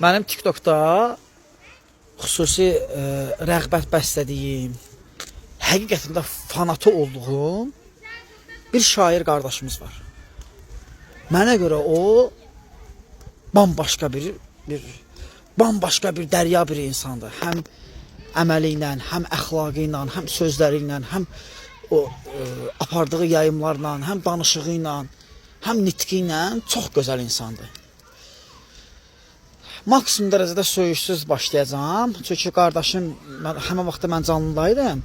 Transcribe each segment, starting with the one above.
Mənim TikTokda xüsusi rəğbət bəslədiyim, həqiqətində fanatı olduğum bir şair qardaşımız var. Mənə görə o bambaşqa bir dərya bir insandır. Həm əməli ilə, həm əxlaqı ilə, həm sözləri ilə, həm o apardığı yayımlarla, həm danışığı ilə, həm nitqi ilə çox gözəl insandır. Maksimum dərəcədə söyüşsüz başlayacağım. Çünki qardaşım, həmən vaxtda mən canlıdaydım.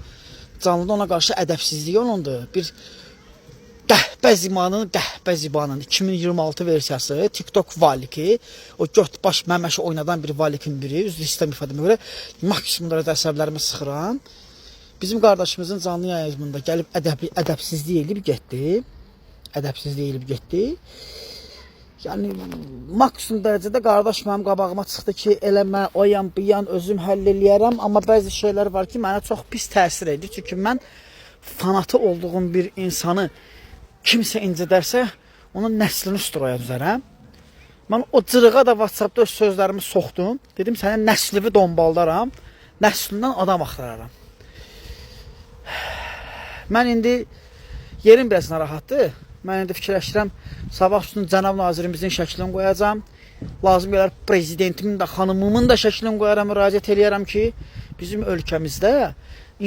Canlıda ona qarşı ədəbsizliyi onundur. Bir qəhbə zibanın 2026 versiyası TikTok valiki, o göt baş məməşi oynadan bir valikin biri, üzrü istəm ifadəmə görə maksimum dərəcədə əsəblərimi sıxıram. Bizim qardaşımızın canlı yayımında gəlib ədəbsizlik elib getdi. Yəni maksimum dərəcədə qardaş mənim qabağıma çıxdı ki, elə mən oyam, buyan, özüm həll eləyərəm, amma bəzi şeylər var ki, mənə çox pis təsir edir. Çünki mən fanatı olduğum bir insanı kimsə incədərsə, onun nəslini üstüraya düzərəm. Mən o cırığa da WhatsAppda öz sözlərimi soxdum. Dedim, sənə nəslini dombaldaram, nəslindən adam axtararam. Mən indi yerim biraz narahatdır. Mən indi fikirləşirəm, sabah üstün cənab nazirimizin şəklini qoyacam. Lazım gələr prezidentimin də, xanımımın da şəklini qoyaram, müraciət eləyərəm ki, bizim ölkəmizdə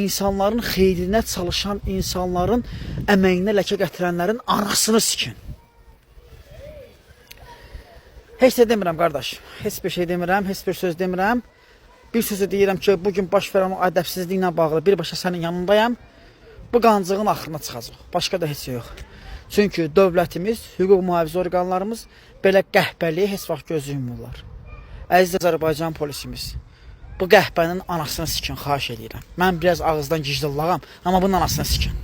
insanların xeyrinə çalışan, insanların əməyinə ləkə gətirənlərin anasını sikin. Heç də demirəm, qardaş. Heç bir şey demirəm, heç bir söz demirəm. Bir sözü deyirəm ki, bugün baş verən o ədəbsizliklə bağlı birbaşa sənin yanındayım. Bu qancığın axırına çıxacaq. Başqa da heç yox. Çünki dövlətimiz, hüquq mühafizə orqanlarımız belə qəhbəliyə heç vaxt göz yummurlar. Əziz Azərbaycan polisimiz, bu qəhbənin anasını sikin, xahiş edirəm. Mən biraz ağızdan gicdillağam, amma bunun anasını sikin.